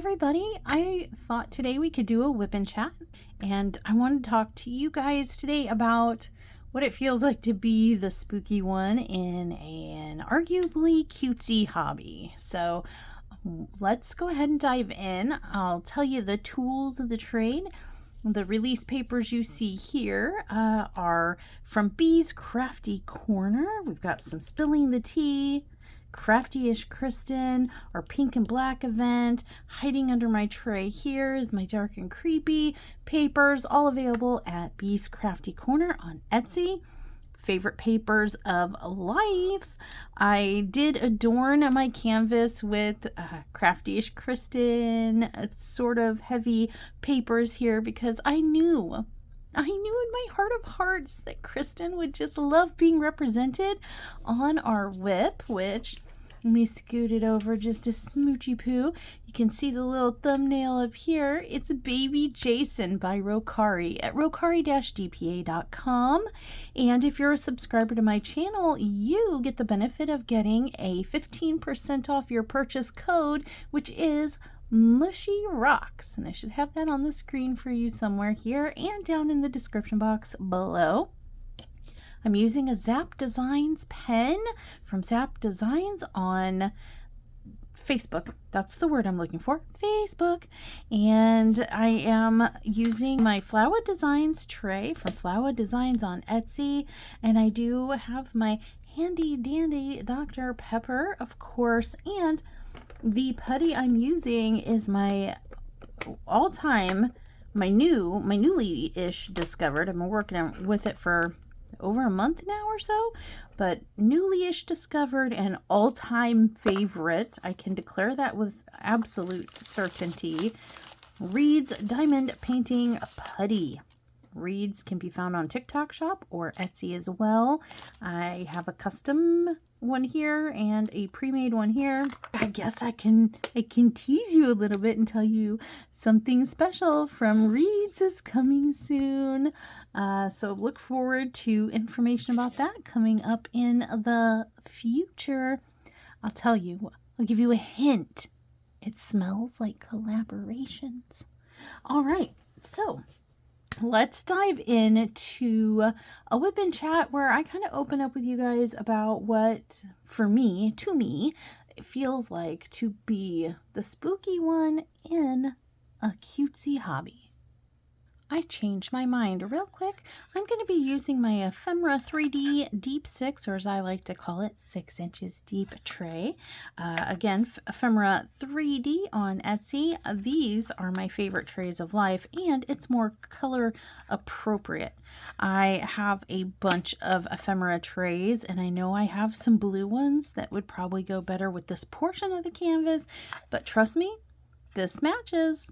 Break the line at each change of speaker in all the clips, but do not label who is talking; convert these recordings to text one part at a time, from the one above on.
everybody. I thought today we could do a Wip'n'Chat, and I want to talk to you guys today about what it feels like to be the spooky one in an arguably cutesy hobby. So let's go ahead and dive in. I'll tell you the tools of the trade. The release papers you see here are from Bee's Crafty Corner. We've got some Spilling the Tea, Crafty-ish Kristen, our pink and black event. Hiding under my tray here is my dark and creepy papers, all available at Bee's Crafty Corner on Etsy. Favorite papers of life. I did adorn my canvas with Crafty-ish Kristen, sort of heavy papers here, because I knew in my heart of hearts that Kristen would just love being represented on our whip, which, let me scoot it over just a smoochy poo. You can see the little thumbnail up here. It's Baby Jason by Rokari at rokari-dpa.com. And if you're a subscriber to my channel, you get the benefit of getting a 15% off your purchase code, which is Mushy Rocks, and I should have that on the screen for you somewhere here and down in the description box below. I'm using a Zap Designs pen from Zap Designs on Facebook. That's the word I'm looking for, Facebook. And I am using my Flower Designs tray from Flower Designs on Etsy, and I do have my handy dandy Dr. Pepper, of course, and the putty I'm using is my all-time, my newly-ish discovered. I've been working with it for over a month now or so, but newly-ish discovered and all-time favorite. I can declare that with absolute certainty. Reed's Diamond Painting Putty. Reed's can be found on TikTok Shop or Etsy as well. I have a custom one here and a pre-made one here. I guess I can tease you a little bit and tell you something special from Reed's is coming soon. So look forward to information about that coming up in the future. I'll tell you, I'll give you a hint. It smells like collaborations. All right, so let's dive into a Wip'n'Chat where I kind of open up with you guys about what, to me, it feels like to be the spooky one in a cutesy hobby. I changed my mind real quick. I'm going to be using my Ephemera 3D Deep 6, or as I like to call it, 6 inches deep tray. Again, Ephemera 3D on Etsy. These are my favorite trays of life, and it's more color appropriate. I have a bunch of ephemera trays, and I know I have some blue ones that would probably go better with this portion of the canvas, but trust me, this matches.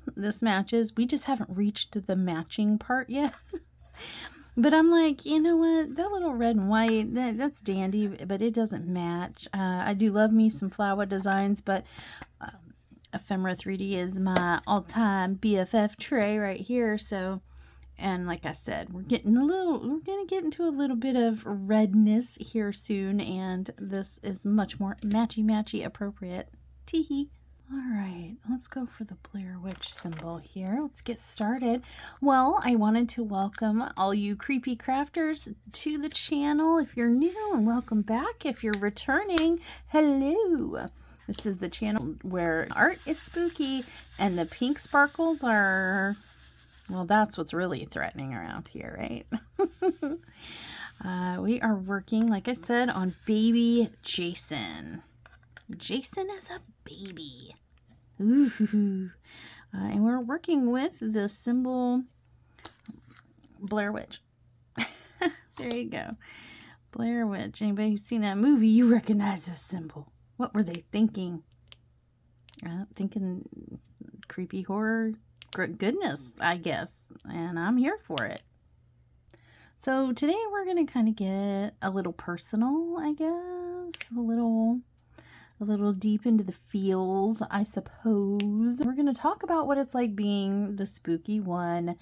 We just haven't reached the matching part yet. But I'm like, you know what? That little red and white, that's dandy, but it doesn't match. I do love me some Flower Designs, but Ephemera 3D is my all-time BFF tray right here. So, and like I said, we're gonna get into a little bit of redness here soon, and this is much more matchy appropriate. Teehee. All right, let's go for the Blair Witch symbol here. Let's get started. Well, I wanted to welcome all you creepy crafters to the channel. If you're new, and welcome back. If you're returning, hello. This is the channel where art is spooky and the pink sparkles are, well, that's what's really threatening around here, right? We are working, like I said, on Baby Jason. Jason is a baby. Ooh. And we're working with the symbol Blair Witch. There you go. Blair Witch. Anybody who's seen that movie, you recognize this symbol. What were they thinking? Thinking creepy horror goodness, I guess. And I'm here for it. So today we're going to kind of get a little personal, I guess. A little deep into the feels, I suppose. We're going to talk about what it's like being the spooky one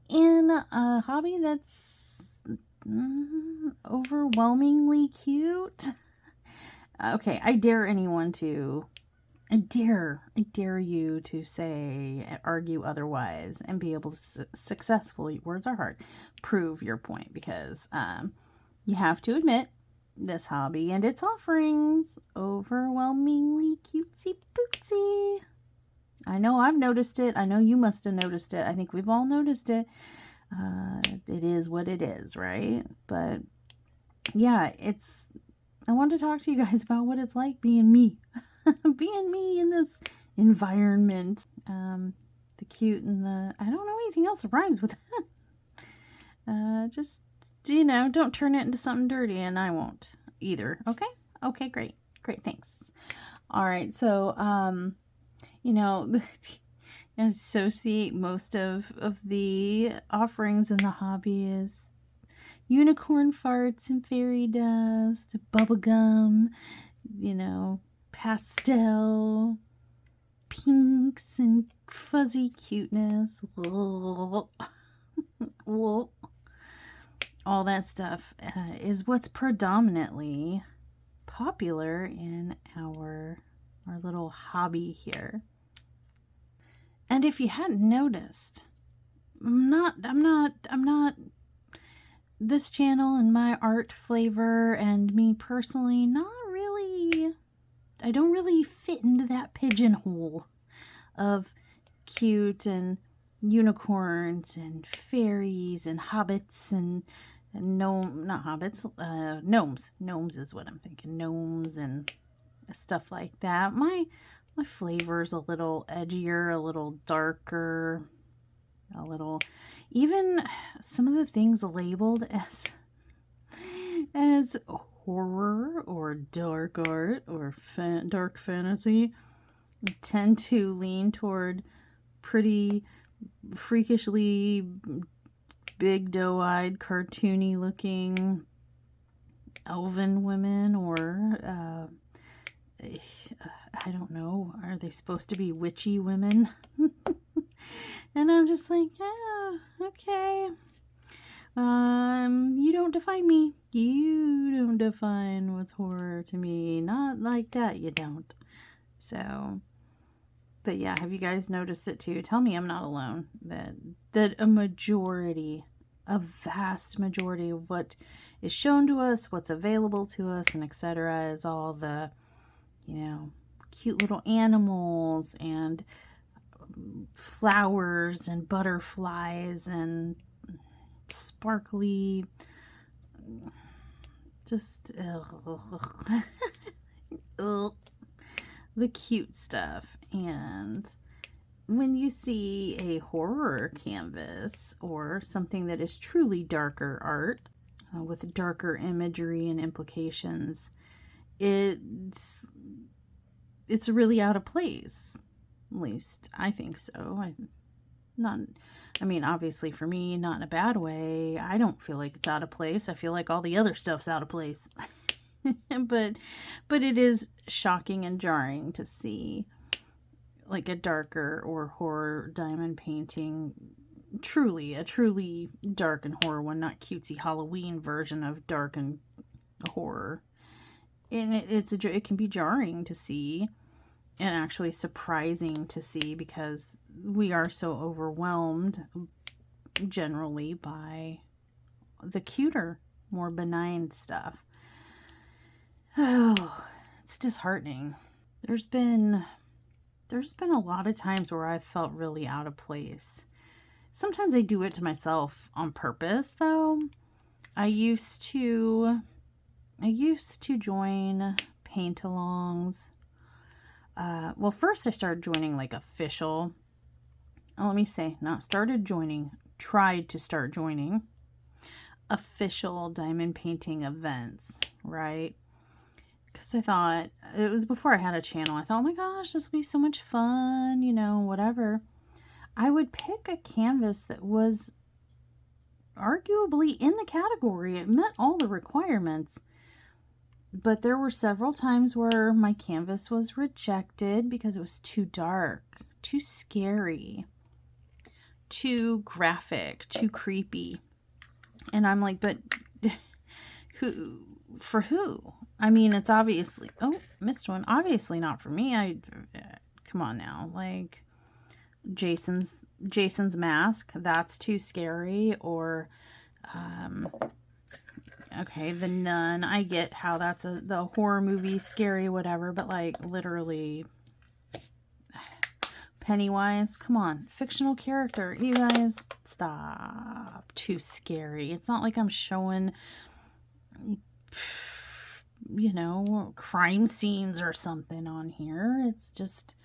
in a hobby that's overwhelmingly cute. Okay, I dare anyone to I dare you to say, argue otherwise, and be able to successfully, words are hard, prove your point, because you have to admit, this hobby and its offerings, overwhelmingly cutesy pootsy. I know I've noticed it. I know you must have noticed it. I think we've all noticed it. It is what it is, right? But yeah, I want to talk to you guys about what it's like being me. Being me in this environment. The cute and the, I don't know anything else that rhymes with that. Just, don't turn it into something dirty, and I won't either. Okay? Okay, great. Great, thanks. All right, so, associate most of the offerings in the hobby is unicorn farts and fairy dust, bubblegum, pastel, pinks and fuzzy cuteness. All that stuff is what's predominantly popular in our little hobby here. And if you hadn't noticed, I'm not this channel and my art flavor and me personally, I don't really fit into that pigeonhole of cute and unicorns and fairies and hobbits and not hobbits, gnomes. Gnomes is what I'm thinking. Gnomes and stuff like that. My flavor's a little edgier, a little darker, a little, even some of the things labeled as horror or dark art or dark fantasy tend to lean toward pretty freakishly big doe-eyed, cartoony looking elven women, or I don't know, are they supposed to be witchy women? And I'm just like, yeah, okay. You don't define me. You don't define what's horror to me. Not like that, you don't. So, but yeah, have you guys noticed it too? Tell me I'm not alone. That a vast majority of what is shown to us, what's available to us, and etc. is all the, cute little animals and flowers and butterflies and sparkly, just the cute stuff. And when you see a horror canvas or something that is truly darker art with darker imagery and implications, it's really out of place. At least I think so. Obviously for me, not in a bad way. I don't feel like it's out of place. I feel like all the other stuff's out of place. but it is shocking and jarring to see like a darker or horror diamond painting, a truly dark and horror one, not cutesy Halloween version of dark and horror. And it can be jarring to see, and actually surprising to see, because we are so overwhelmed generally by the cuter, more benign stuff. Oh, it's disheartening. There's been a lot of times where I've felt really out of place. Sometimes I do it to myself on purpose, though. I used to join paint-alongs. Well, first I started joining like official, tried to start joining official diamond painting events, right? Because I thought, it was before I had a channel, I thought, oh my gosh, this will be so much fun, whatever. I would pick a canvas that was arguably in the category. It met all the requirements. But there were several times where my canvas was rejected because it was too dark, too scary, too graphic, too creepy. And I'm like, but who? I mean, it's obviously, oh, missed one. Obviously not for me. Come on now. Like Jason's mask, that's too scary. Or, okay, The Nun. I get how that's the horror movie, scary, whatever, but like literally Pennywise, come on, fictional character. You guys, stop. Too scary. It's not like I'm showing, you know, crime scenes or something on here. It's just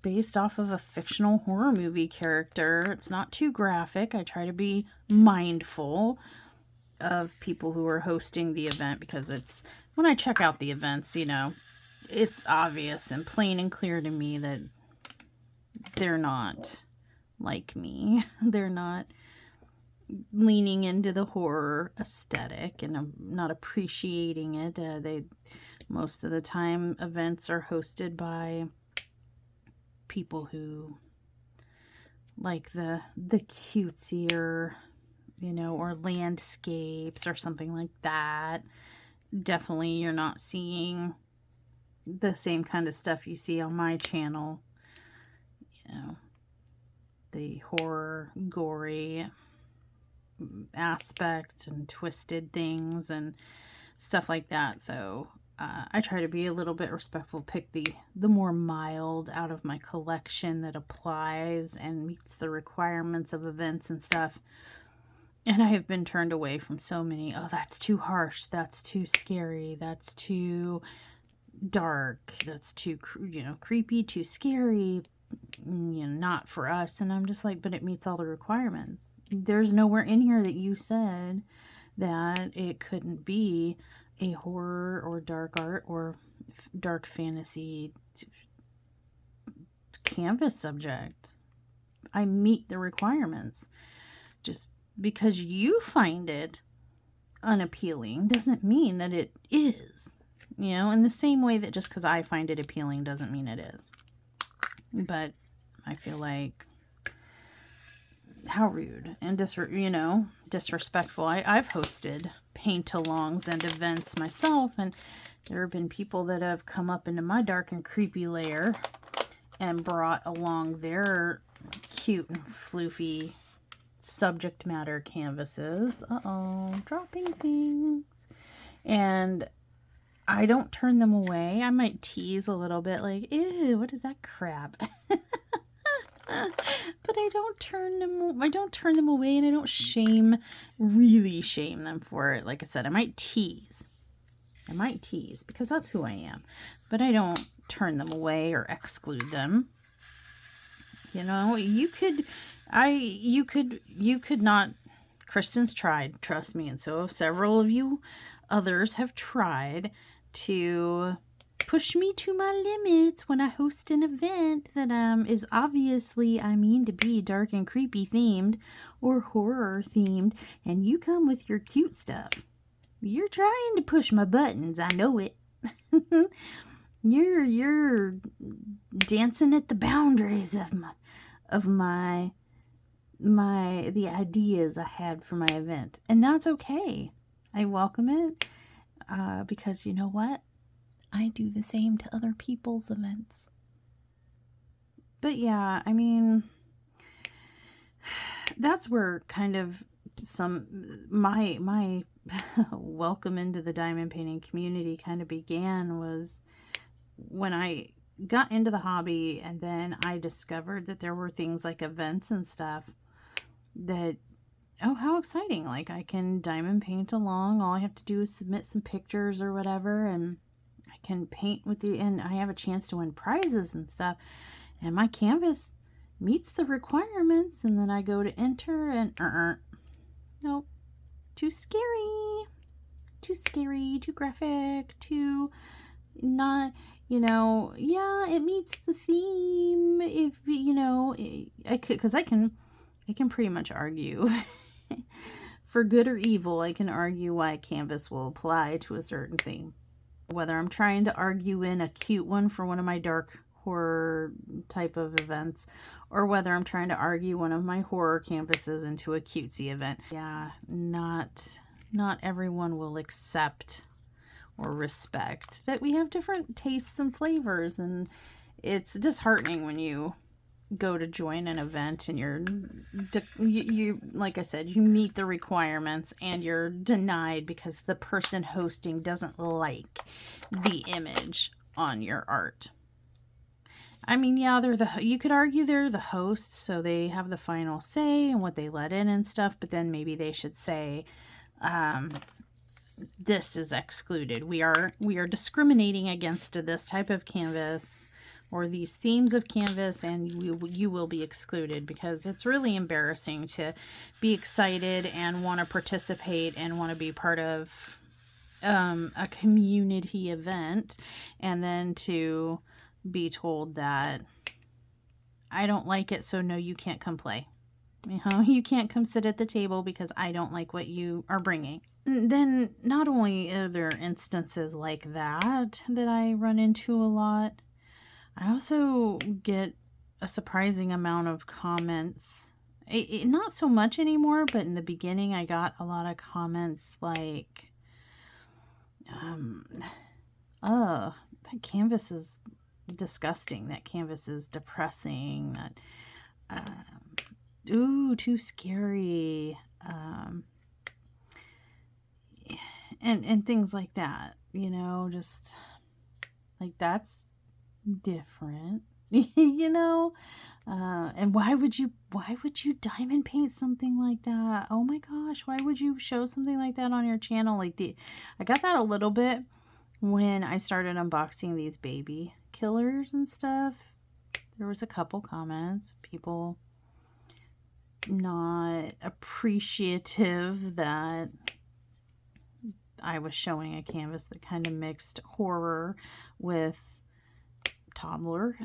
based off of a fictional horror movie character. It's not too graphic. I try to be mindful of people who are hosting the event, because it's, when I check out the events, you know, it's obvious and plain and clear to me that they're not like me. They're not leaning into the horror aesthetic, and I'm not appreciating it. Most of the time events are hosted by people who like the cutesier, you know, or landscapes or something like that. Definitely you're not seeing the same kind of stuff you see on my channel. You know, the horror, gory aspect and twisted things and stuff like that. So I try to be a little bit respectful, pick the more mild out of my collection that applies and meets the requirements of events and stuff. And I have been turned away from so many. Oh, that's too harsh. That's too scary. That's too dark. That's too, you know, creepy, too scary. You know, not for us. And I'm just like, but it meets all the requirements. There's nowhere in here that you said that it couldn't be a horror or dark art or dark fantasy canvas subject. I meet the requirements. Just because you find it unappealing doesn't mean that it is. You know, in the same way that just because I find it appealing doesn't mean it is. But I feel like, how rude and disrespectful. I've hosted paint-alongs and events myself, and there have been people that have come up into my dark and creepy lair and brought along their cute and floofy subject matter canvases. Uh-oh, dropping things. And I don't turn them away. I might tease a little bit, like, ew, what is that crap? But I don't turn them away, and I don't really shame them for it. Like I said, I might tease because that's who I am, but I don't turn them away or exclude them. You know, you could not. Kristen's tried, trust me, and so have several of you others have tried to push me to my limits when I host an event that is obviously, I mean, to be dark and creepy themed or horror themed, and you come with your cute stuff. You're trying to push my buttons, I know it. You're dancing at the boundaries of the ideas I had for my event, and that's okay. I welcome it, because you know what? I do the same to other people's events. But yeah, I mean, that's where kind of my welcome into the diamond painting community kind of began, was when I got into the hobby, and then I discovered that there were things like events and stuff that, oh, how exciting. Like, I can diamond paint along. All I have to do is submit some pictures or whatever, and I can paint with and I have a chance to win prizes and stuff. And my canvas meets the requirements, and then I go to enter, and nope. Too scary. Too scary, too graphic, too not, you know, yeah, it meets the theme. If, you know, I can pretty much argue for good or evil. I can argue why a canvas will apply to a certain theme. Whether I'm trying to argue in a cute one for one of my dark horror type of events, or whether I'm trying to argue one of my horror canvases into a cutesy event. Yeah, not everyone will accept or respect that we have different tastes and flavors, and it's disheartening when you go to join an event and you like I said, you meet the requirements and you're denied because the person hosting doesn't like the image on your art. I mean, yeah, you could argue they're the hosts, so they have the final say and what they let in and stuff, but then maybe they should say, this is excluded. We are discriminating against this type of canvas or these themes of canvas, and you will be excluded, because it's really embarrassing to be excited and want to participate and want to be part of a community event, and then to be told that I don't like it, so no, you can't come play. You know, you can't come sit at the table because I don't like what you are bringing. Then not only are there instances like that I run into a lot, I also get a surprising amount of comments. Not so much anymore, but in the beginning I got a lot of comments like, oh, that canvas is disgusting. That canvas is depressing. That, ooh, too scary. And things like that, you know, just like, that's different. You know, and why would you diamond paint something like that? Oh my gosh, why would you show something like that on your channel? Like, I got that a little bit when I started unboxing these baby killers and stuff. There was a couple comments, people not appreciative that I was showing a canvas that kind of mixed horror with toddler.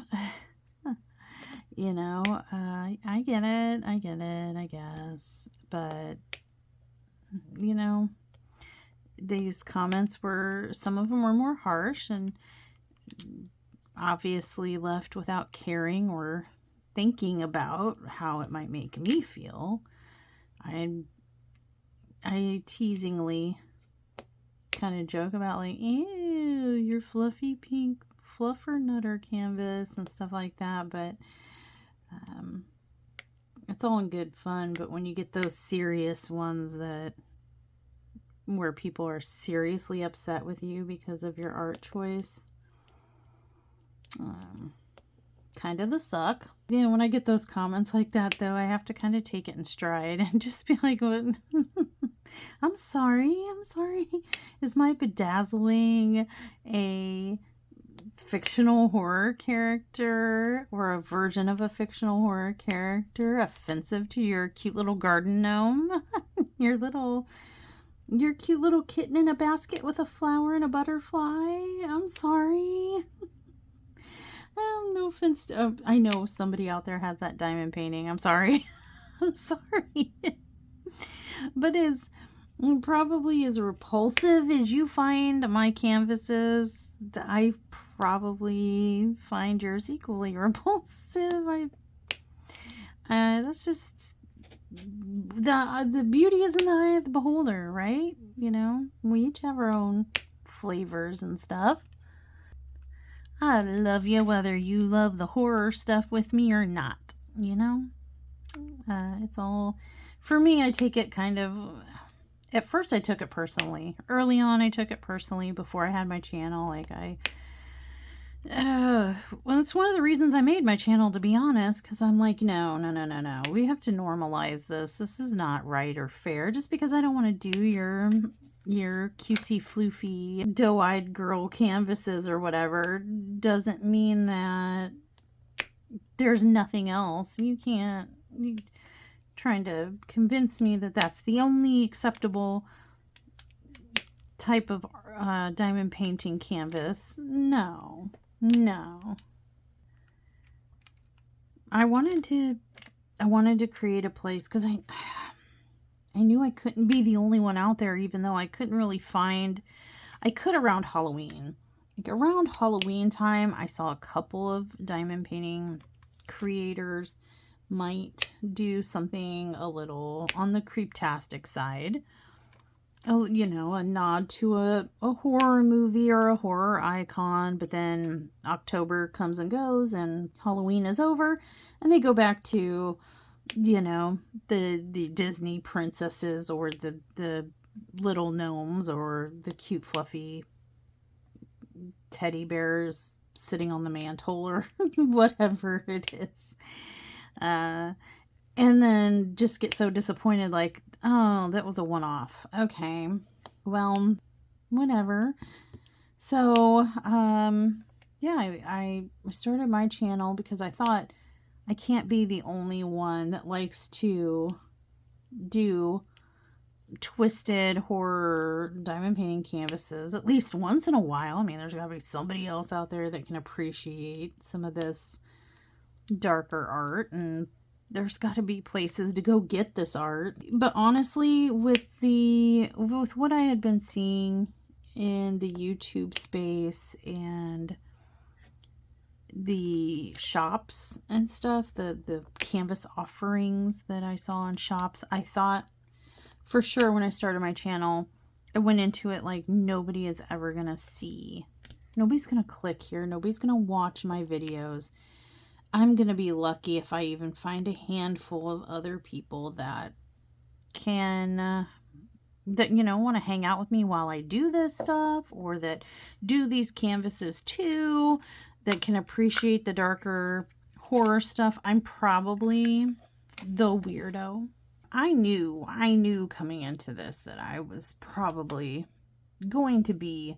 You know, I get it, I guess, but you know, these comments some of them were more harsh and obviously left without caring or thinking about how it might make me feel. I teasingly kind of joke about like, ew, your fluffy pink fluffer nutter canvas and stuff like that, but it's all in good fun. But when you get those serious ones where people are seriously upset with you because of your art choice, kind of the suck. You know, when I get those comments like that, though, I have to kind of take it in stride and just be like, what? I'm sorry. Is my bedazzling a fictional horror character or a version of a fictional horror character offensive to your cute little garden gnome? your cute little kitten in a basket with a flower and a butterfly? I'm sorry. No offense to, I know somebody out there has that diamond painting. I'm sorry. I'm sorry. But probably as repulsive as you find my canvases, I probably find yours equally repulsive. That's just the beauty is in the eye of the beholder, right? You know, we each have our own flavors and stuff. I love you whether you love the horror stuff with me or not, you know? It's all, for me, I take it kind of, at first I took it personally. Early on I took it personally before I had my channel. Like well, it's one of the reasons I made my channel, to be honest, because I'm like, no. We have to normalize this. This is not right or fair. Just because I don't want to do your cutesy floofy doe-eyed girl canvases or whatever doesn't mean that there's nothing else. You trying to convince me that that's the only acceptable type of diamond painting canvas. No. I wanted to create a place because I knew I couldn't be the only one out there, even though I couldn't really find, I could around Halloween. Like around Halloween time, I saw a couple of diamond painting creators might do something a little on the creeptastic side. you know, a nod to a horror movie or a horror icon, but then October comes and goes and Halloween is over and they go back to, you know, the Disney princesses or the little gnomes or the cute fluffy teddy bears sitting on the mantle or whatever it is. And then just get so disappointed, like, oh, that was a one-off. Okay, well, whatever. So, yeah, I started my channel because I thought I can't be the only one that likes to do twisted horror diamond painting canvases at least once in a while. I mean, there's gotta be somebody else out there that can appreciate some of this darker art, and there's got to be places to go get this art. But honestly, with what I had been seeing in the YouTube space and the shops and stuff, the canvas offerings that I saw in shops, I thought for sure when I started my channel, I went into it like nobody is ever gonna see. Nobody's gonna click here. Nobody's gonna watch my videos. I'm going to be lucky if I even find a handful of other people that can, you know, want to hang out with me while I do this stuff, or that do these canvases too, that can appreciate the darker horror stuff. I'm probably the weirdo. I knew coming into this that I was probably going to be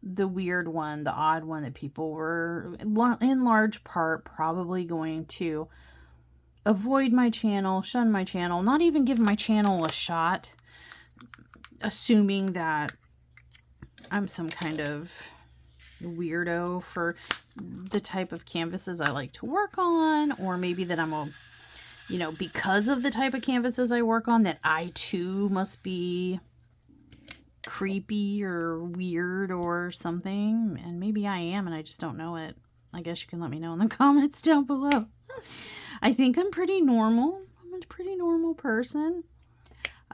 the weird one, the odd one, that people were in large part probably going to avoid my channel, shun my channel, not even give my channel a shot, assuming that I'm some kind of weirdo for the type of canvases I like to work on, or maybe that I'm a, you know, because of the type of canvases I work on, that I too must be creepy or weird or something. And maybe I am and I just don't know it. I guess you can let me know in the comments down below. I think I'm pretty normal. I'm a pretty normal person.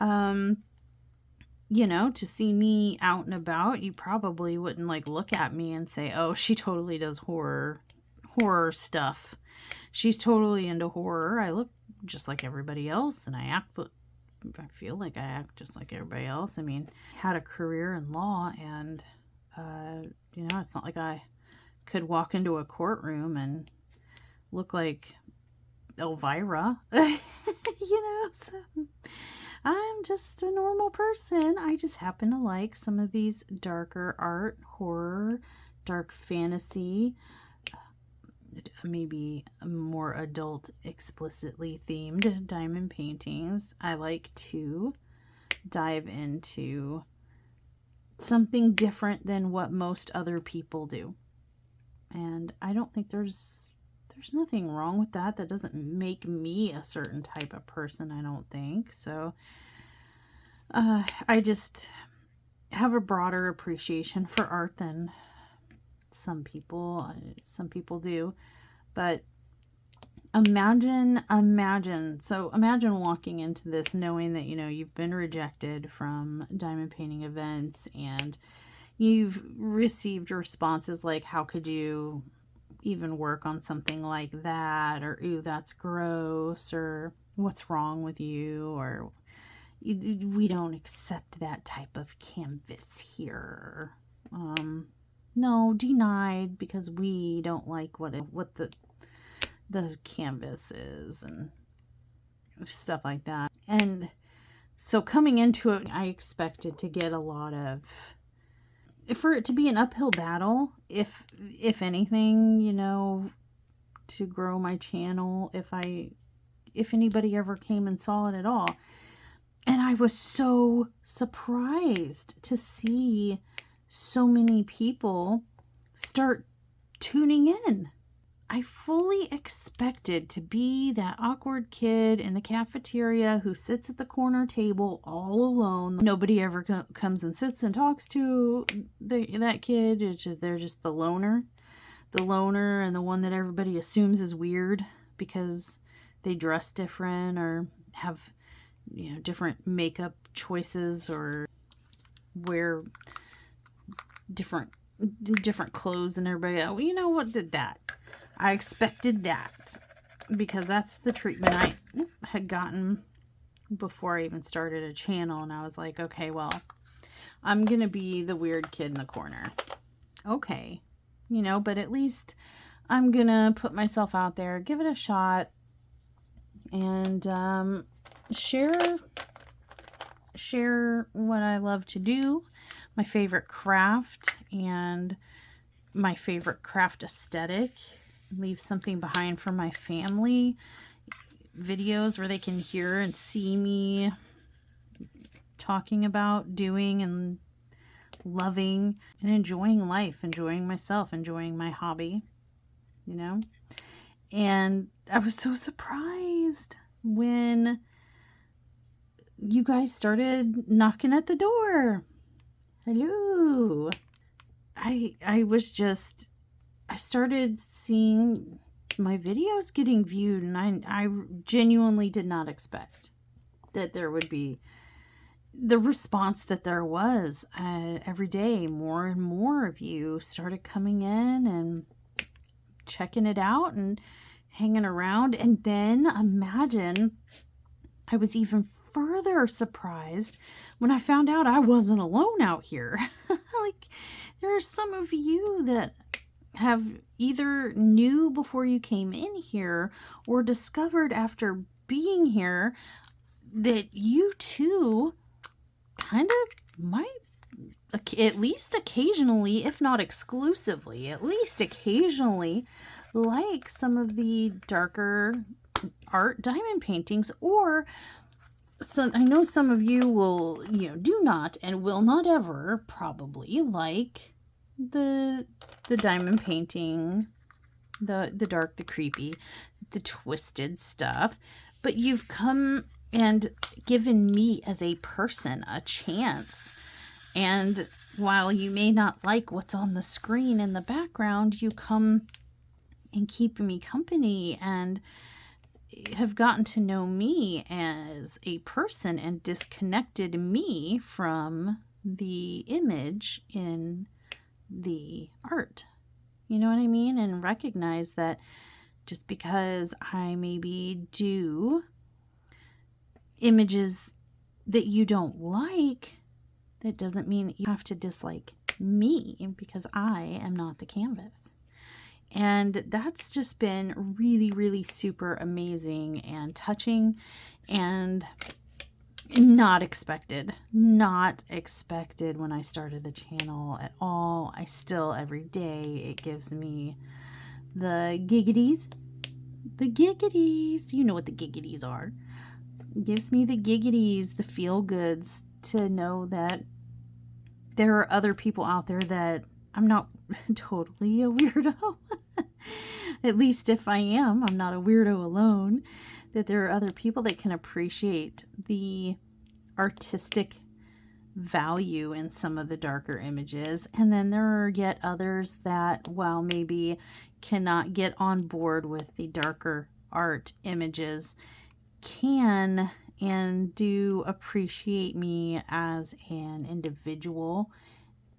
You know, to see me out and about, you probably wouldn't like look at me and say, oh, she totally does horror stuff. She's totally into horror. I look just like everybody else and I feel like I act just like everybody else. I mean, had a career in law, and you know, it's not like I could walk into a courtroom and look like Elvira. You know, so I'm just a normal person. I just happen to like some of these darker art, horror, dark fantasy, maybe more adult, explicitly themed diamond paintings. I like to dive into something different than what most other people do. And I don't think there's nothing wrong with that. That doesn't make me a certain type of person, I don't think. So I just have a broader appreciation for art than some people do. But imagine walking into this knowing that, you know, you've been rejected from diamond painting events and you've received responses like, how could you even work on something like that, or ooh, that's gross, or what's wrong with you, or we don't accept that type of canvas here. No, denied, because we don't like what the canvas is and stuff like that. And so coming into it, I expected to get a lot of, for it to be an uphill battle, if anything, you know, to grow my channel, if anybody ever came and saw it at all. And I was so surprised to see so many people start tuning in. I fully expected to be that awkward kid in the cafeteria who sits at the corner table all alone. Nobody ever comes and sits and talks to that kid. They're just the loner and the one that everybody assumes is weird because they dress different or have different makeup choices or wear different clothes and everybody else. Well, you know what, did that. I expected that because that's the treatment I had gotten before I even started a channel, and I was like, okay, well, I'm gonna be the weird kid in the corner. Okay, but at least I'm gonna put myself out there, give it a shot, and share what I love to do, my favorite craft and my favorite craft aesthetic. Leave something behind for my family, videos where they can hear and see me talking about doing and loving and enjoying life, enjoying myself, enjoying my hobby, and I was so surprised when you guys started knocking at the door. Hello. I started seeing my videos getting viewed, and I genuinely did not expect that there would be the response that there was. Every day, more and more of you started coming in and checking it out and hanging around. And then imagine, I was even further surprised when I found out I wasn't alone out here. Like, there are some of you that have either knew before you came in here or discovered after being here that you too kind of might, at least occasionally, if not exclusively, at least occasionally, like some of the darker art diamond paintings. Or some, I know some of you will, do not and will not ever probably like the diamond painting, the dark, the creepy, the twisted stuff, but you've come and given me as a person a chance. And while you may not like what's on the screen in the background, you come and keep me company and have gotten to know me as a person and disconnected me from the image in the art. You know what I mean? And recognize that just because I maybe do images that you don't like, that doesn't mean that you have to dislike me, because I am not the canvas. And that's just been really, really super amazing and touching and not expected when I started the channel at all. I still, every day, it gives me the giggities. You know what the giggities are. It gives me the giggities, the feel goods, to know that there are other people out there that I'm not totally a weirdo. At least if I am, I'm not a weirdo alone. That there are other people that can appreciate the artistic value in some of the darker images. And then there are yet others that, while maybe cannot get on board with the darker art images, can and do appreciate me as an individual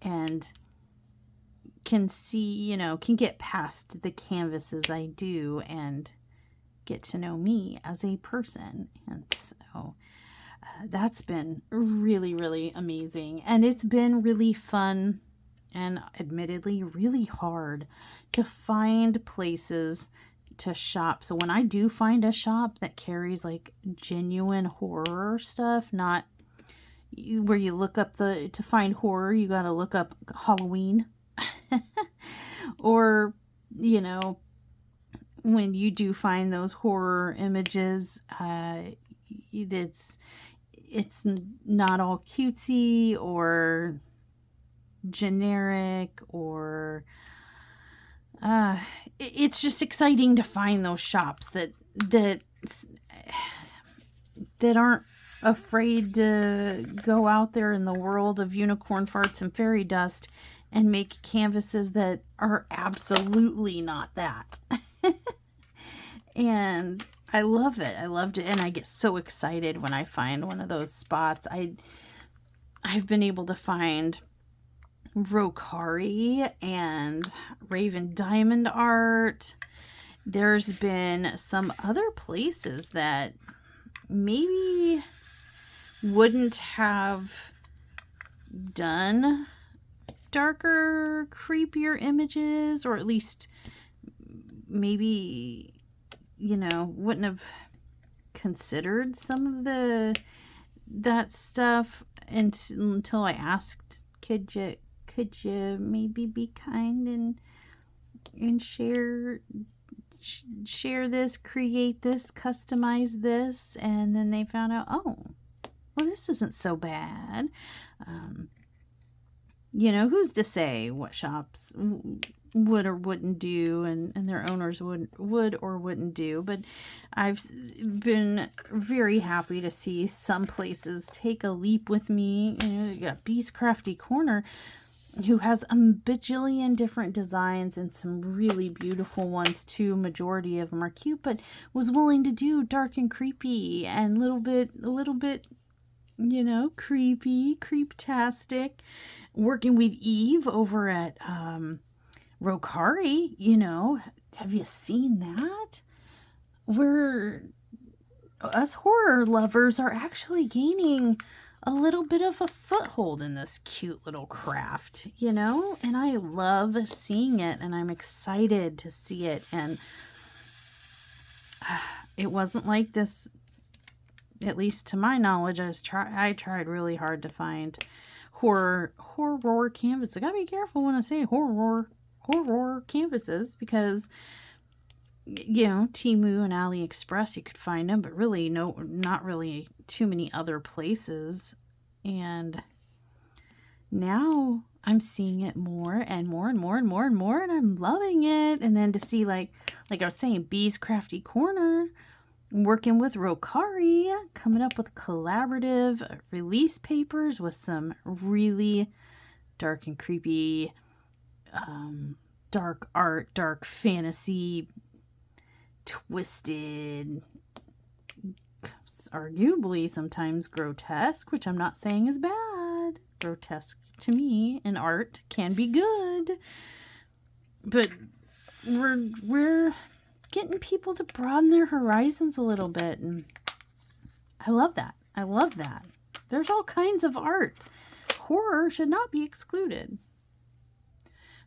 and can see, can get past the canvases I do and get to know me as a person. And so that's been really, really amazing. And it's been really fun and admittedly really hard to find places to shop. So when I do find a shop that carries like genuine horror stuff, not where you look up to find horror, you got to look up Halloween. Or, when you do find those horror images, it's not all cutesy or generic, or it's just exciting to find those shops that aren't afraid to go out there in the world of unicorn farts and fairy dust and make canvases that are absolutely not that. And I love it. I loved it. And I get so excited when I find one of those spots. I've been able to find Rokari and Raven Diamond art. There's been some other places that maybe wouldn't have done darker, creepier images, or at least maybe, you know, wouldn't have considered some of that stuff until I asked, could you maybe be kind and share this, create this, customize this? And then they found out, oh, well, this isn't so bad. You know, who's to say what shops would or wouldn't do, and their owners would or wouldn't do. But I've been very happy to see some places take a leap with me. You know, you got Bee's Crafty Corner, who has a bajillion different designs and some really beautiful ones too. Majority of them are cute, but was willing to do dark and creepy and a little bit, you know, creeptastic. Working with Eve over at Rokari, you know, have you seen that? Where us horror lovers are actually gaining a little bit of a foothold in this cute little craft, you know, and I love seeing it, and I'm excited to see it. And it wasn't like this, at least to my knowledge. I tried really hard to find horror canvas. I gotta be careful when I say horror canvases, because, you know, Temu and AliExpress, you could find them, but really not really too many other places. And now I'm seeing it more and more and more and more and more, and I'm loving it. And then to see, like I was saying, Bee's Crafty Corner working with Rokari, coming up with collaborative release papers with some really dark and creepy, dark art, dark fantasy, twisted, arguably sometimes grotesque, which I'm not saying is bad. Grotesque to me in art can be good, but we're getting people to broaden their horizons a little bit, and I love that. I love that. There's all kinds of art. Horror should not be excluded.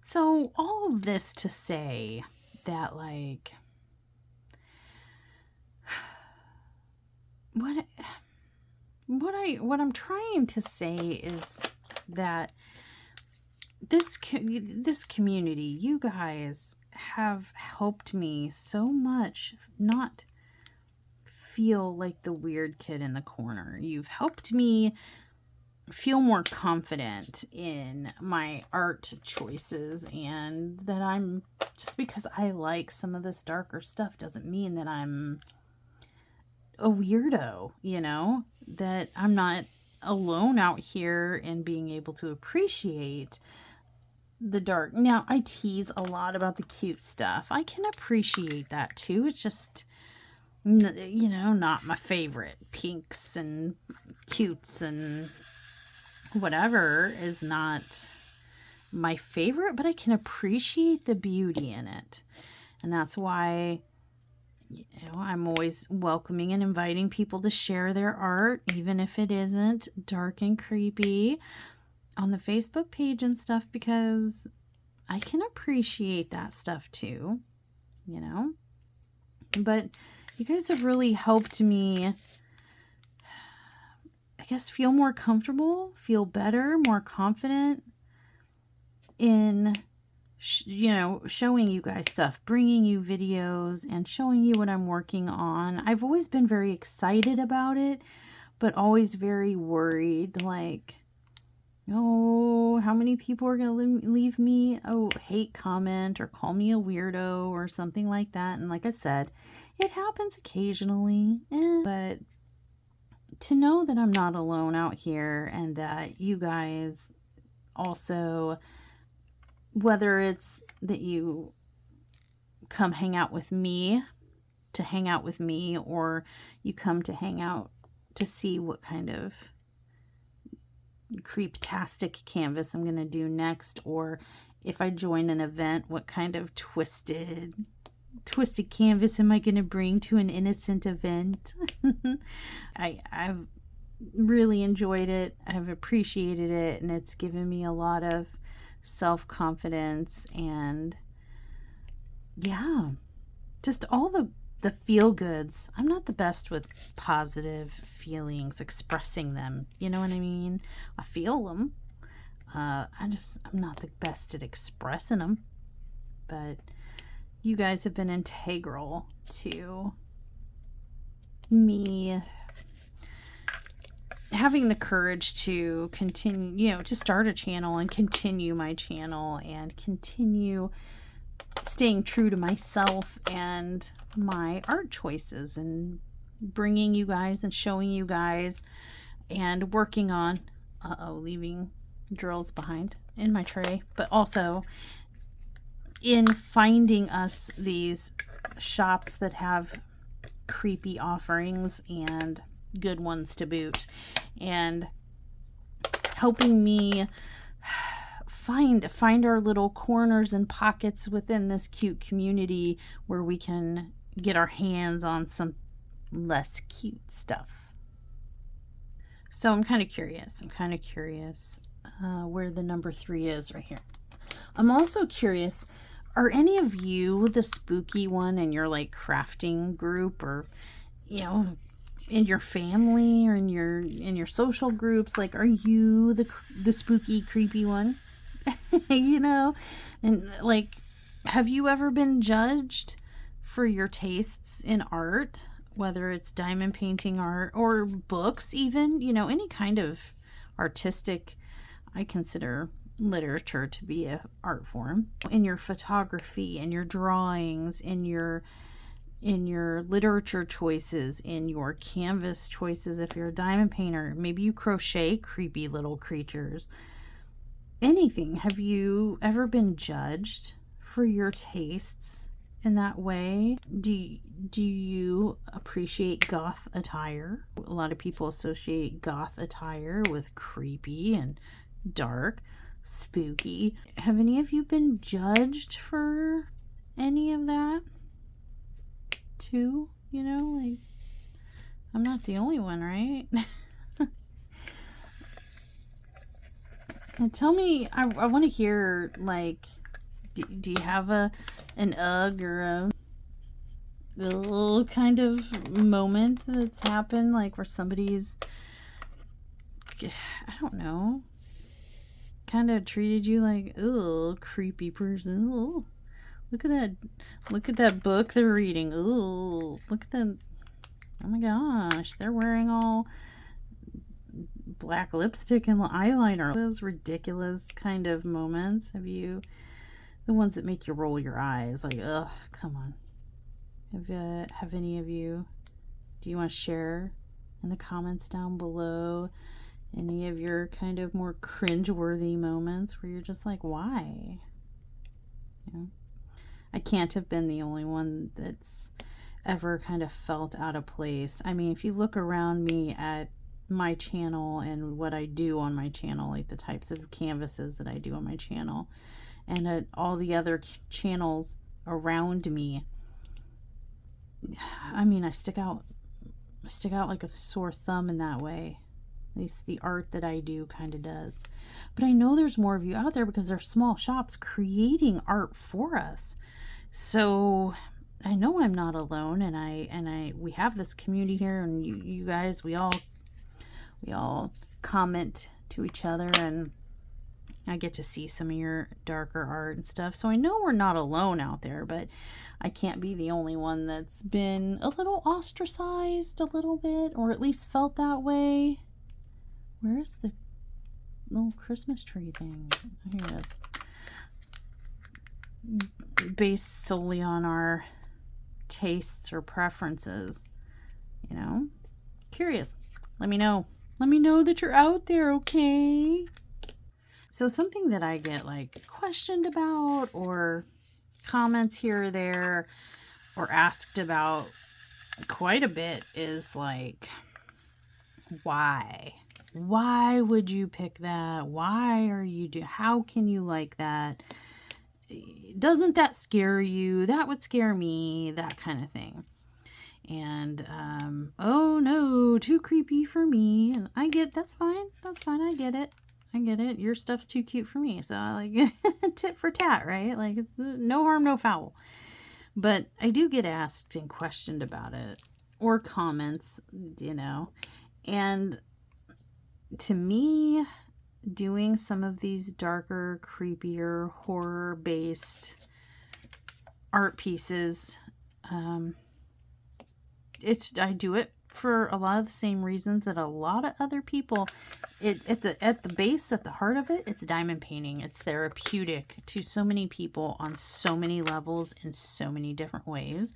So all of this to say that, like, what I'm trying to say is that this community, you guys have helped me so much not feel like the weird kid in the corner. You've helped me feel more confident in my art choices, and that I'm, just because I like some of this darker stuff doesn't mean that I'm a weirdo, you know, that I'm not alone out here in being able to appreciate the dark. Now, I tease a lot about the cute stuff. I can appreciate that too. It's just, you know, not my favorite. Pinks and cutes and whatever is not my favorite, but I can appreciate the beauty in it. And that's why, you know, I'm always welcoming and inviting people to share their art, even if it isn't dark and creepy, on the Facebook page and stuff, because I can appreciate that stuff too, you know. But you guys have really helped me, I guess, feel more comfortable, feel better, more confident in, you know, showing you guys stuff, bringing you videos and showing you what I'm working on. I've always been very excited about it, but always very worried, like, oh, how many people are going to leave me a hate comment or call me a weirdo or something like that. And like I said, it happens occasionally, but to know that I'm not alone out here, and that you guys also, whether it's that you come hang out with me to hang out with me, or you come to hang out to see what kind of creeptastic canvas I'm going to do next, or if I join an event, what kind of twisted canvas am I going to bring to an innocent event. I've really enjoyed it. I've appreciated it, and it's given me a lot of self-confidence, and yeah, just all the feel goods. I'm not the best with positive feelings, expressing them. You know what I mean? I feel them. I'm not the best at expressing them, but you guys have been integral to me having the courage to continue, you know, to start a channel and continue my channel and continue staying true to myself and my art choices, and bringing you guys and showing you guys and working on leaving drills behind in my tray, but also in finding us these shops that have creepy offerings and good ones to boot, and helping me find our little corners and pockets within this cute community where we can get our hands on some less cute stuff. So I'm kind of curious. Where the number 3 is right here. I'm also curious, are any of you the spooky one in your like crafting group, or you know, in your family or in your social groups? Like, are you the spooky, creepy one? You know, and like, have you ever been judged for your tastes in art, whether it's diamond painting art or books, even, you know, any kind of artistic? I consider literature to be an art form. In your photography, in your drawings, in your literature choices, in your canvas choices, if you're a diamond painter, maybe you crochet creepy little creatures. Anything. Have you ever been judged for your tastes in that way? Do you appreciate goth attire? A lot of people associate goth attire with creepy and dark, spooky. Have any of you been judged for any of that too? You know, like, I'm not the only one, right? And tell me, I want to hear, like, do you have an ugh or a little kind of moment that's happened, like where somebody's, I don't know, kind of treated you like, oh, creepy person. Ooh, look at that book they're reading. Ooh, look at them. Oh my gosh, they're wearing all black lipstick and eyeliner. Those ridiculous kind of moments. Have you, the ones that make you roll your eyes, like, ugh, come on. Have any of you, do you want to share in the comments down below any of your kind of more cringe-worthy moments where you're just like, why? You know, I can't have been the only one that's ever kind of felt out of place. I mean, if you look around me at my channel and what I do on my channel, like the types of canvases that I do on my channel, and at all the other channels around me, I mean, I stick out like a sore thumb in that way. At least the art that I do kind of does. But I know there's more of you out there because there's small shops creating art for us. So I know I'm not alone, and we have this community here, and you guys, we all comment to each other, and I get to see some of your darker art and stuff. So I know we're not alone out there, but I can't be the only one that's been a little ostracized a little bit, or at least felt that way. Where's the little Christmas tree thing? Here it is. Based solely on our tastes or preferences, you know? Curious. Let me know. Let me know that you're out there, okay? So something that I get like questioned about, or comments here or there, or asked about quite a bit is like, why? Why would you pick that? Why are you how can you like that? Doesn't that scare you? That would scare me, that kind of thing. And oh no, too creepy for me. And I get, that's fine, I get it, your stuff's too cute for me, so I like tit for tat, right? Like, it's no harm, no foul. But I do get asked and questioned about it, or comments, you know. And to me, doing some of these darker, creepier, horror-based art pieces, I do it for a lot of the same reasons that a lot of other people. At the base, at the heart of it, it's diamond painting. It's therapeutic to so many people on so many levels in so many different ways.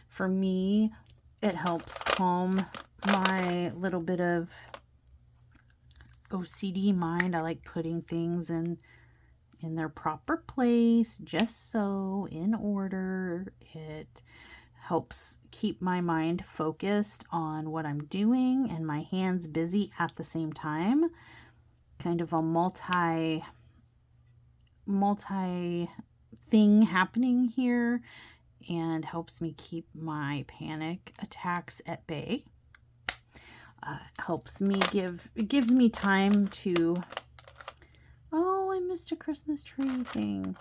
For me, it helps calm my little bit of OCD mind. I like putting things in their proper place, just so, in order. It helps keep my mind focused on what I'm doing and my hands busy at the same time. Kind of a multi thing happening here, and helps me keep my panic attacks at bay. Helps me it gives me time to, oh, I missed a Christmas tree thing.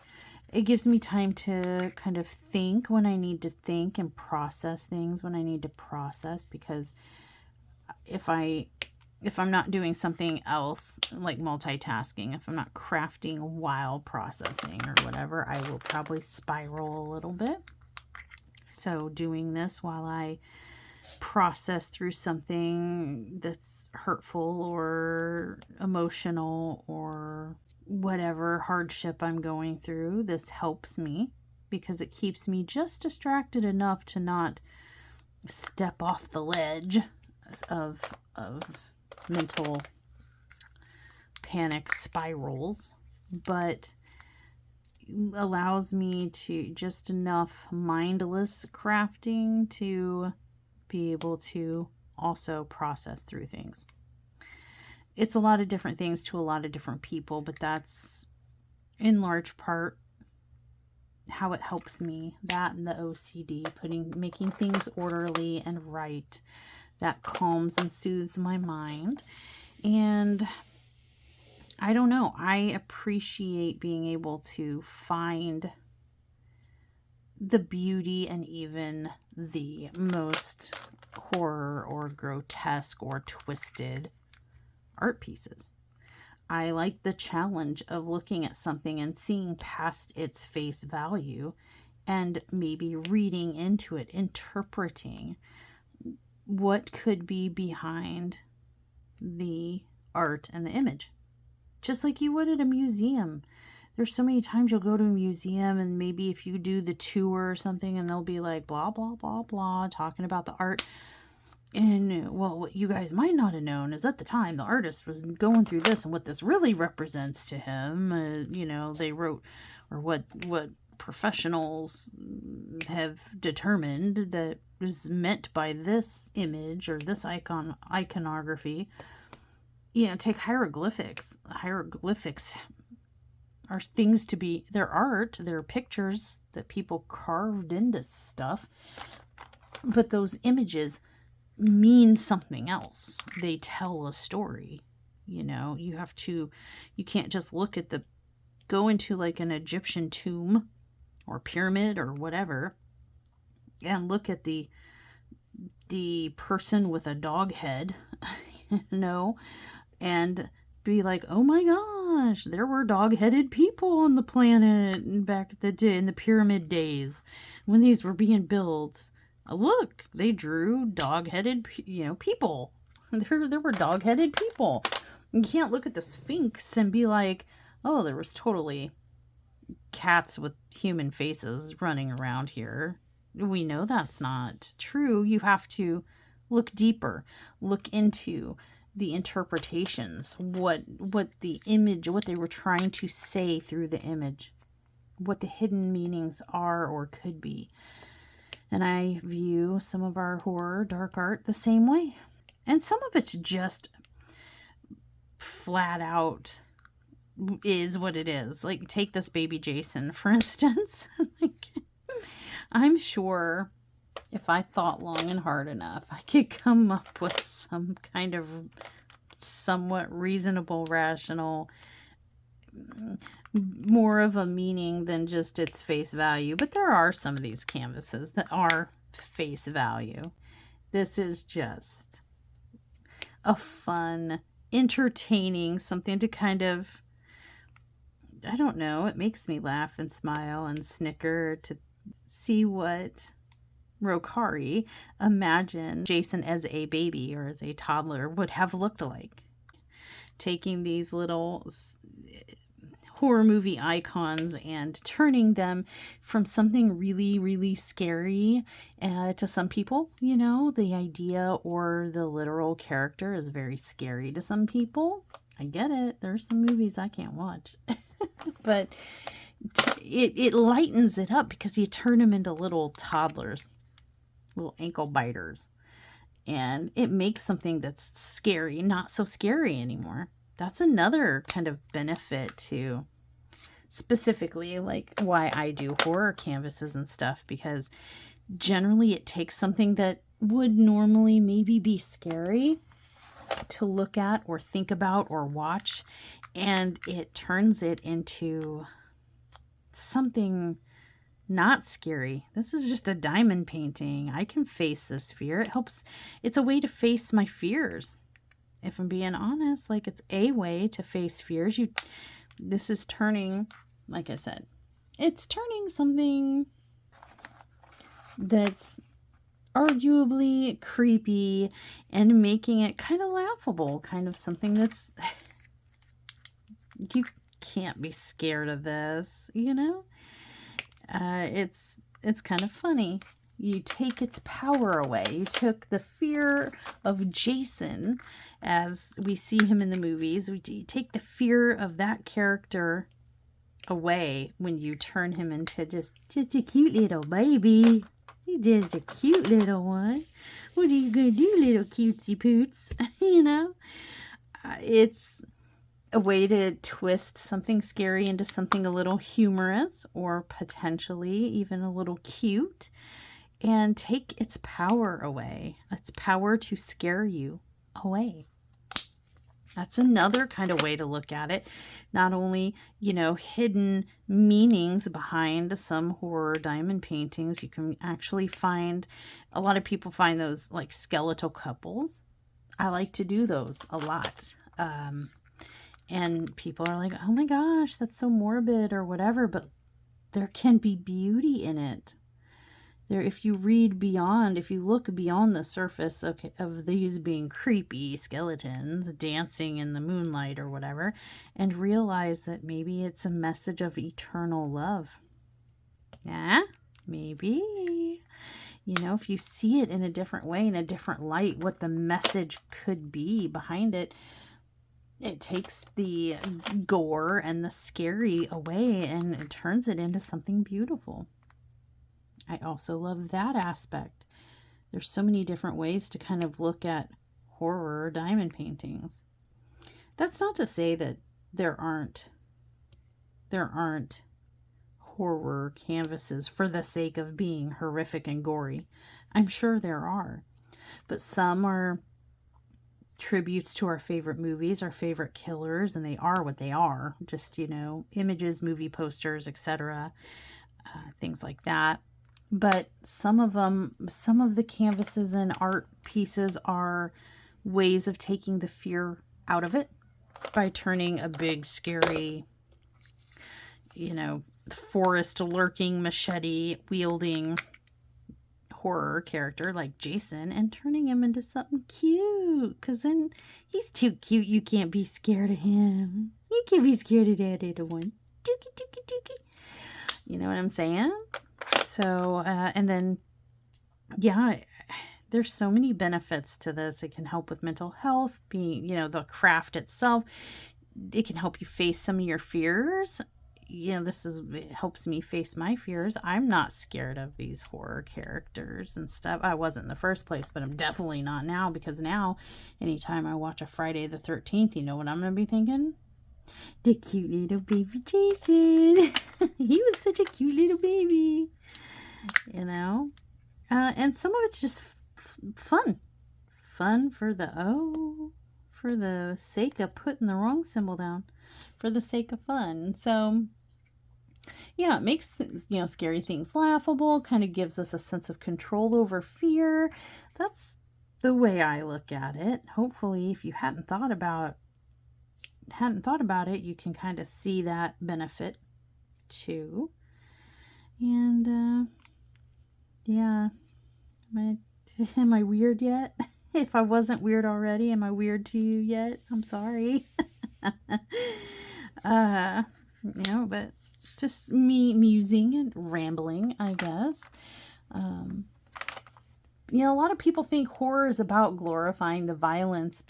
It gives me time to kind of think when I need to think, and process things when I need to process, because if I'm not doing something else, like multitasking, if I'm not crafting while processing or whatever, I will probably spiral a little bit. So doing this while I process through something that's hurtful or emotional or whatever hardship I'm going through, this helps me, because it keeps me just distracted enough to not step off the ledge of mental panic spirals, but allows me to just enough mindless crafting to be able to also process through things. It's a lot of different things to a lot of different people, but that's in large part how it helps me. That and the OCD, making things orderly and right, that calms and soothes my mind. And I don't know, I appreciate being able to find the beauty and even the most horror or grotesque or twisted art pieces. I like the challenge of looking at something and seeing past its face value, and maybe reading into it, interpreting what could be behind the art and the image. Just like you would at a museum. There's so many times you'll go to a museum, and maybe if you do the tour or something, and they'll be like blah blah blah blah talking about the art. And well, what you guys might not have known is at the time the artist was going through this, and what this really represents to him, you know, they wrote, or what professionals have determined that is meant by this image or this iconography. You know, take hieroglyphics. Hieroglyphics are things to be, they're art, they're pictures that people carved into stuff, but those images mean something else. They tell a story. You know, you can't just go into like an Egyptian tomb or pyramid or whatever and look at the person with a dog head, you know, and be like, oh my gosh, there were dog-headed people on the planet back in the pyramid days when these were being built. Look, they drew dog-headed, people. There were dog-headed people. You can't look at the Sphinx and be like, oh, there was totally cats with human faces running around here. We know that's not true. You have to look deeper, look into the interpretations, what the image, what they were trying to say through the image, what the hidden meanings are or could be. And I view some of our horror dark art the same way. And some of it's just flat out is what it is. Like, take this baby Jason, for instance. Like, I'm sure if I thought long and hard enough, I could come up with some kind of somewhat reasonable, rational, more of a meaning than just its face value. But there are some of these canvases that are face value. This is just a fun, entertaining, something to kind of, I don't know, it makes me laugh and smile and snicker to see what Rokari imagined Jason as a baby or as a toddler would have looked like. Taking these little horror movie icons and turning them from something really, really scary to some people. You know, the idea or the literal character is very scary to some people. I get it. There's some movies I can't watch. But it lightens it up because you turn them into little toddlers, little ankle biters. And it makes something that's scary not so scary anymore. That's another kind of benefit to specifically like why I do horror canvases and stuff, because generally it takes something that would normally maybe be scary to look at or think about or watch, and it turns it into something not scary. This is just a diamond painting. I can face this fear. It helps. It's a way to face my fears. If I'm being honest, like, it's a way to face fears. This is turning, like I said, it's turning something that's arguably creepy and making it kind of laughable, kind of something that's, you can't be scared of this, you know? It's kind of funny. You take its power away. You took the fear of Jason, as we see him in the movies. You take the fear of that character away when you turn him into just a cute little baby. He's just a cute little one. What are you going to do, little cutesy poots? You know? It's a way to twist something scary into something a little humorous or potentially even a little cute, and take its power away, its power to scare you away. That's another kind of way to look at it. Not only, you know, hidden meanings behind some horror diamond paintings. You can actually find, a lot of people find those like skeletal couples. I like to do those a lot. And people are like, oh my gosh, that's so morbid or whatever. But there can be beauty in it. There, if you read beyond, if you look beyond the surface of these being creepy skeletons dancing in the moonlight or whatever, and realize that maybe it's a message of eternal love. Yeah, maybe. You know, if you see it in a different way, in a different light, what the message could be behind it, it takes the gore and the scary away and it turns it into something beautiful. I also love that aspect. There's so many different ways to kind of look at horror diamond paintings. That's not to say that there aren't horror canvases for the sake of being horrific and gory. I'm sure there are. But some are tributes to our favorite movies, our favorite killers, and they are what they are. Just, you know, images, movie posters, etc. Things like that. But some of the canvases and art pieces are ways of taking the fear out of it by turning a big, scary, you know, forest lurking, machete wielding horror character like Jason and turning him into something cute. Because then he's too cute. You can't be scared of him. You can't be scared of that little one. Dookie, dookie, dookie. You know what I'm saying? So, and then, yeah, there's so many benefits to this. It can help with mental health, being, you know, the craft itself. It can help you face some of your fears. it helps me face my fears. I'm not scared of these horror characters and stuff. I wasn't in the first place, but I'm definitely not now, because now anytime I watch a Friday the 13th, you know what I'm going to be thinking? The cute little baby Jason. He was such a cute little baby, and some of it's just fun for the sake of putting the wrong symbol down, for the sake of fun. So yeah, it makes scary things laughable, kind of gives us a sense of control over fear. That's the way I look at it. Hopefully, if you hadn't thought about it, you can kind of see that benefit too. And yeah, am I weird yet? If I wasn't weird already, am I weird to you yet? I'm sorry. But just me musing and rambling, I guess. A lot of people think horror is about glorifying the violence.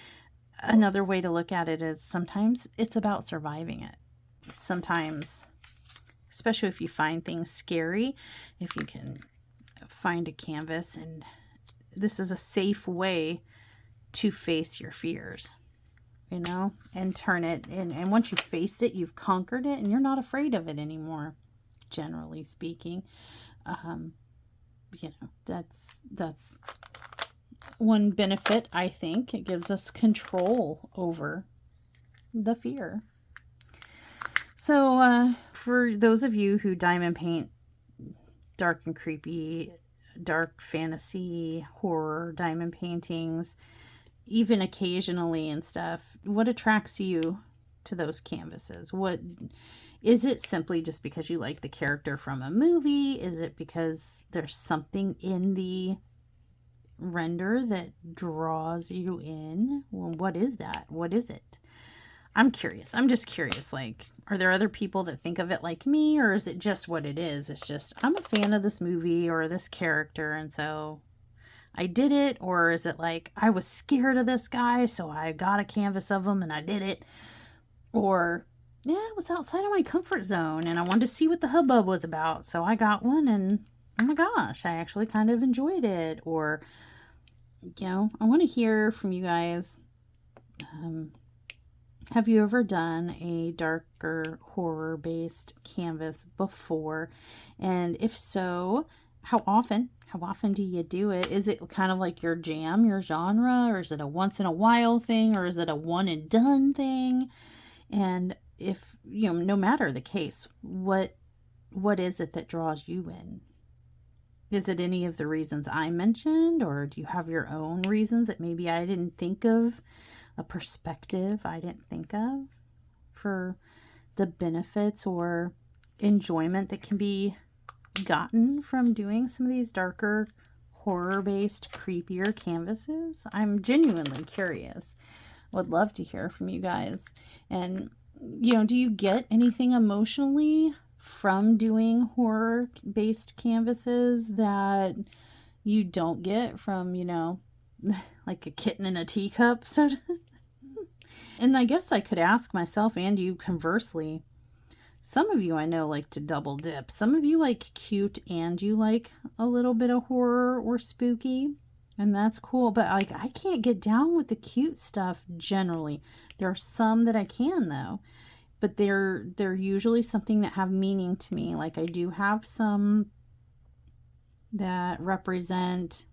Another way to look at it is sometimes it's about surviving it. Sometimes, especially if you find things scary, if you can find a canvas, and this is a safe way to face your fears, and turn it. And once you face it, you've conquered it, and you're not afraid of it anymore, generally speaking. That's one benefit, I think. It gives us control over the fear. So for those of you who diamond paint dark and creepy, dark fantasy, horror diamond paintings, even occasionally and stuff, what attracts you to those canvases? What is it? Simply just because you like the character from a movie? Is it because there's something in the render that draws you in? Well, what is that? What is it? I'm curious. I'm just curious. Like, are there other people that think of it like me, or is it just what it is? It's just, I'm a fan of this movie or this character, and so I did it. Or is it like, I was scared of this guy, so I got a canvas of him and I did it? Or, yeah, it was outside of my comfort zone and I wanted to see what the hubbub was about, so I got one, and oh my gosh, I actually kind of enjoyed it. Or, I want to hear from you guys. Have you ever done a darker horror-based canvas before? And if so, how often? How often do you do it? Is it kind of like your jam, your genre? Or is it a once-in-a-while thing? Or is it a one-and-done thing? And if, no matter the case, what is it that draws you in? Is it any of the reasons I mentioned? Or do you have your own reasons that maybe I didn't think of? A perspective I didn't think of for the benefits or enjoyment that can be gotten from doing some of these darker horror-based creepier canvases? I'm genuinely curious. Would love to hear from you guys. And do you get anything emotionally from doing horror-based canvases that you don't get from like a kitten in a teacup? And I guess I could ask myself and you conversely. Some of you I know like to double dip. Some of you like cute and you like a little bit of horror or spooky, and that's cool. But like, I can't get down with the cute stuff generally. There are some that I can though, but they're usually something that have meaning to me. Like, I do have some that represent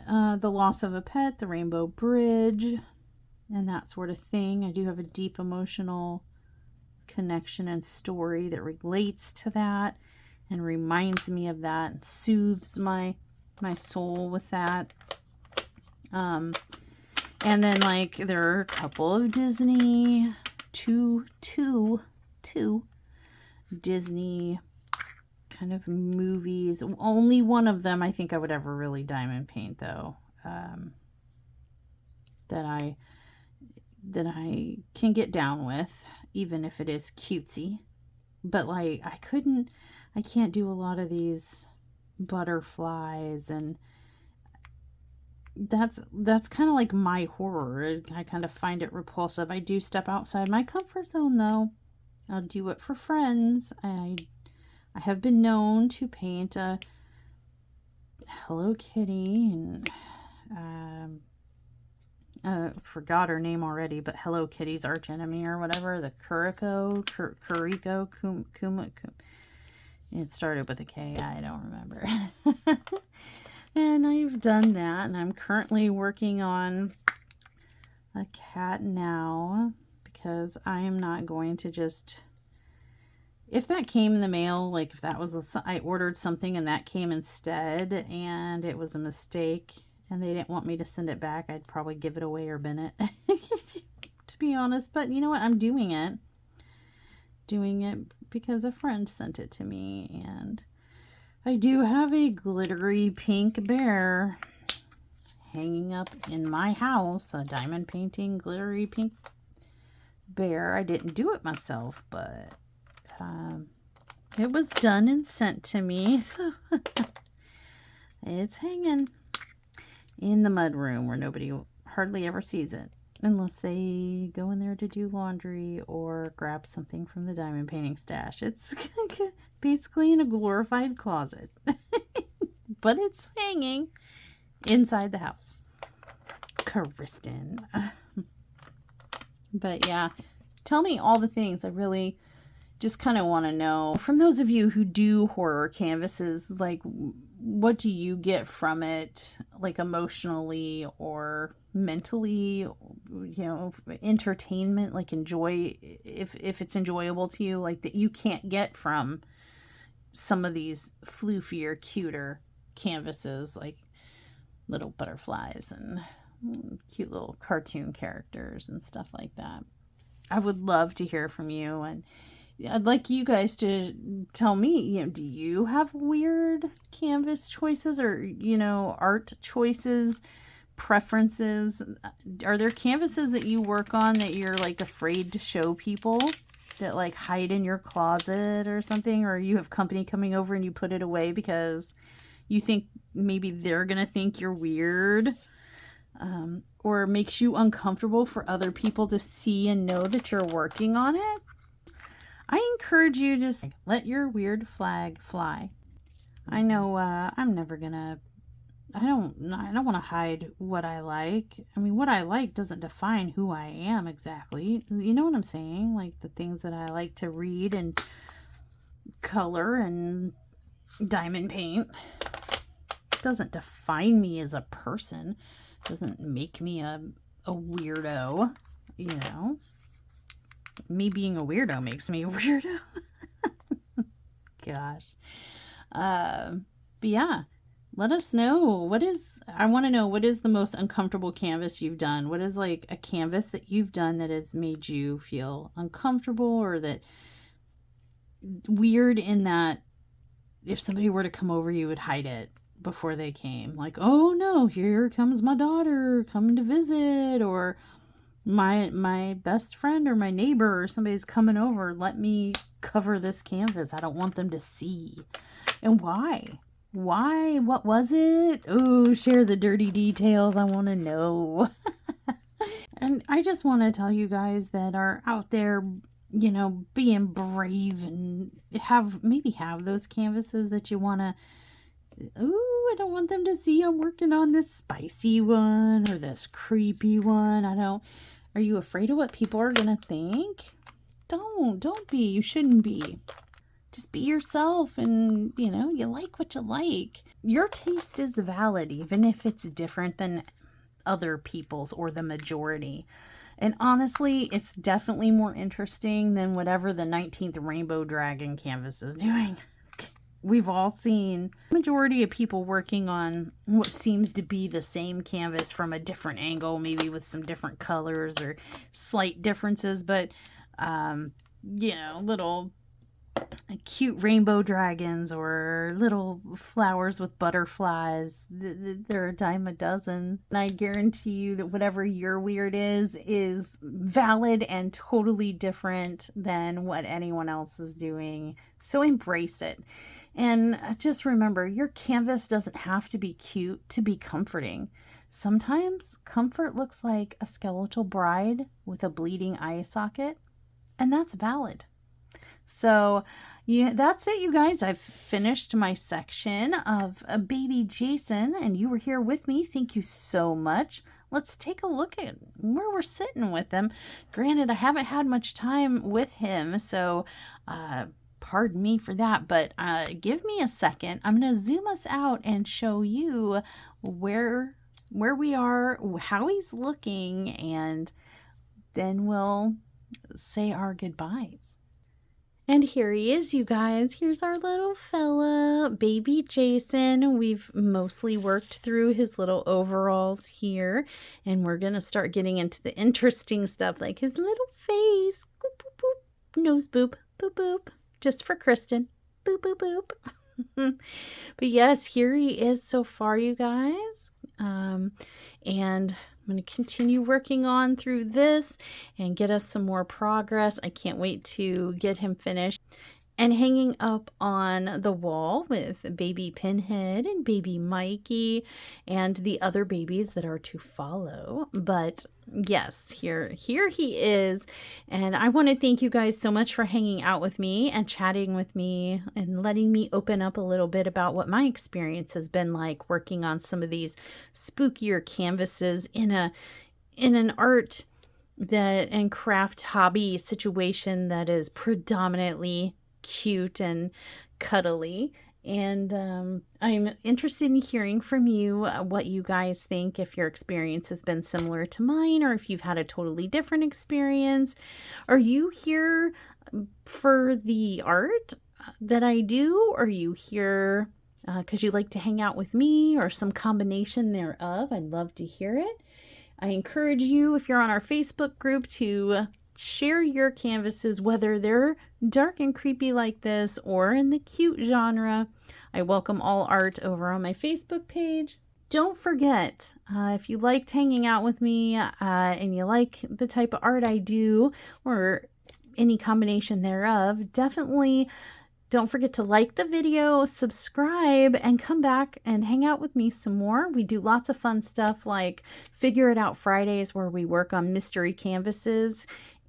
the loss of a pet, the rainbow bridge, and that sort of thing. I do have a deep emotional connection and story that relates to that and reminds me of that and soothes my soul with that. And then like there are a couple of Disney, two Disney kind of movies. Only one of them I think I would ever really diamond paint though. That I can get down with, even if it is cutesy. But like, I can't do a lot of these butterflies, and that's kind of like my horror. I kind of find it repulsive. I do step outside my comfort zone though. I'll do it for friends. I have been known to paint a Hello Kitty and forgot her name already, but Hello Kitty's arch enemy or whatever, the Curico, Kuma. It started with a K, I don't remember. And I've done that, and I'm currently working on a cat now, because I am not going to just, if that came in the mail, like if that was I ordered something and that came instead and it was a mistake and they didn't want me to send it back, I'd probably give it away or bin it, to be honest. But you know what, I'm doing it because a friend sent it to me, and I do have a glittery pink bear hanging up in my house, a diamond painting glittery pink bear. I didn't do it myself, but it was done and sent to me, so it's hanging in the mud room where nobody hardly ever sees it unless they go in there to do laundry or grab something from the diamond painting stash. It's basically in a glorified closet, but it's hanging inside the house. CUTESY. But yeah, tell me all the things. I really just kind of want to know from those of you who do horror canvases, like, what do you get from it, like emotionally or mentally, you know, entertainment, like enjoy, if it's enjoyable to you, like that you can't get from some of these floofier, cuter canvases, like little butterflies and cute little cartoon characters and stuff like that. I would love to hear from you, and I'd like you guys to tell me, you know, do you have weird canvas choices or, you know, art choices, preferences? Are there canvases that you work on that you're like afraid to show people, that like hide in your closet or something, or you have company coming over and you put it away because you think maybe they're gonna think you're weird, or makes you uncomfortable for other people to see and know that you're working on it? I encourage you to just let your weird flag fly. I know I'm never gonna, I don't want to hide what I like. I mean, what I like doesn't define who I am exactly. You know what I'm saying? Like the things that I like to read and color and diamond paint doesn't define me as a person. Doesn't make me a weirdo, you know. Me being a weirdo makes me a weirdo. Gosh. But yeah, let us know. I want to know, what is the most uncomfortable canvas you've done? What is like a canvas that you've done that has made you feel uncomfortable, or that weird in that if somebody were to come over, you would hide it before they came. Like, oh no, here comes my daughter coming to visit, or my best friend or my neighbor or somebody's coming over, let me cover this canvas. I don't want them to see. And why? What was it? Oh, share the dirty details. I want to know. And I just want to tell you guys that are out there, you know, being brave and have those canvases that you want to, ooh, I don't want them to see I'm working on this spicy one or this creepy one. Are you afraid of what people are going to think? Don't be. You shouldn't be. Just be yourself, and, you know, you like what you like. Your taste is valid, even if it's different than other people's or the majority. And honestly, it's definitely more interesting than whatever the 19th Rainbow Dragon canvas is doing. We've all seen the majority of people working on what seems to be the same canvas from a different angle, maybe with some different colors or slight differences, but, you know, little cute rainbow dragons or little flowers with butterflies. They're a dime a dozen. And I guarantee you that whatever your weird is valid and totally different than what anyone else is doing. So embrace it. And just remember, your canvas doesn't have to be cute to be comforting. Sometimes comfort looks like a skeletal bride with a bleeding eye socket, and that's valid. So yeah, that's it, you guys. I've finished my section of baby Jason, and you were here with me. Thank you so much. Let's take a look at where we're sitting with him. Granted, I haven't had much time with him, so pardon me for that, but give me a second. I'm going to zoom us out and show you where we are, how he's looking, and then we'll say our goodbyes. And here he is, you guys. Here's our little fella, baby Jason. We've mostly worked through his little overalls here, and we're going to start getting into the interesting stuff like his little face. Boop, boop, boop. Nose boop, boop, boop. Just for Kristen. Boop, boop, boop. But yes, here he is so far, you guys. And I'm going to continue working on through this and get us some more progress. I can't wait to get him finished and hanging up on the wall with baby Pinhead and baby Mikey and the other babies that are to follow. But yes, here he is. And I want to thank you guys so much for hanging out with me and chatting with me and letting me open up a little bit about what my experience has been like working on some of these spookier canvases in an art that and craft hobby situation that is predominantly cute and cuddly. And I'm interested in hearing from you what you guys think, if your experience has been similar to mine or if you've had a totally different experience. Are you here for the art that I do? Or are you here because you like to hang out with me, or some combination thereof? I'd love to hear it. I encourage you, if you're on our Facebook group, to share your canvases, whether they're dark and creepy like this or in the cute genre. I welcome all art over on my Facebook page. Don't forget, if you liked hanging out with me and you like the type of art I do, or any combination thereof, definitely don't forget to like the video, subscribe, and come back and hang out with me some more. We do lots of fun stuff like Figure It Out Fridays, where we work on mystery canvases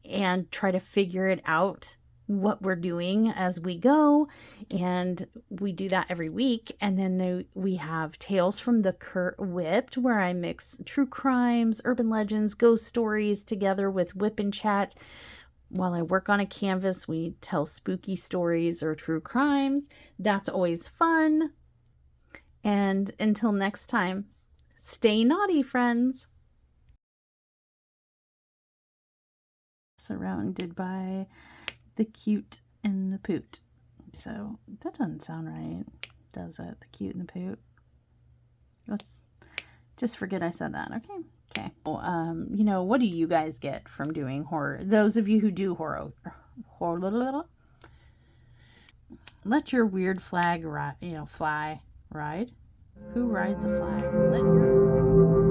and try to figure it out what we're doing as we go. And we do that every week. And then we have Tales from the Cr'wip't, where I mix true crimes, urban legends, ghost stories together with Wip'n'Chat. While I work on a canvas, we tell spooky stories or true crimes. That's always fun. And until next time, stay naughty, friends. Surrounded by the cute and the poot. So that doesn't sound right, does it? The cute and the poot. Let's just forget I said that. Okay. Well, you know, what do you guys get from doing horror? Those of you who do horror, let your weird flag fly. Ride. Who rides a flag? Let your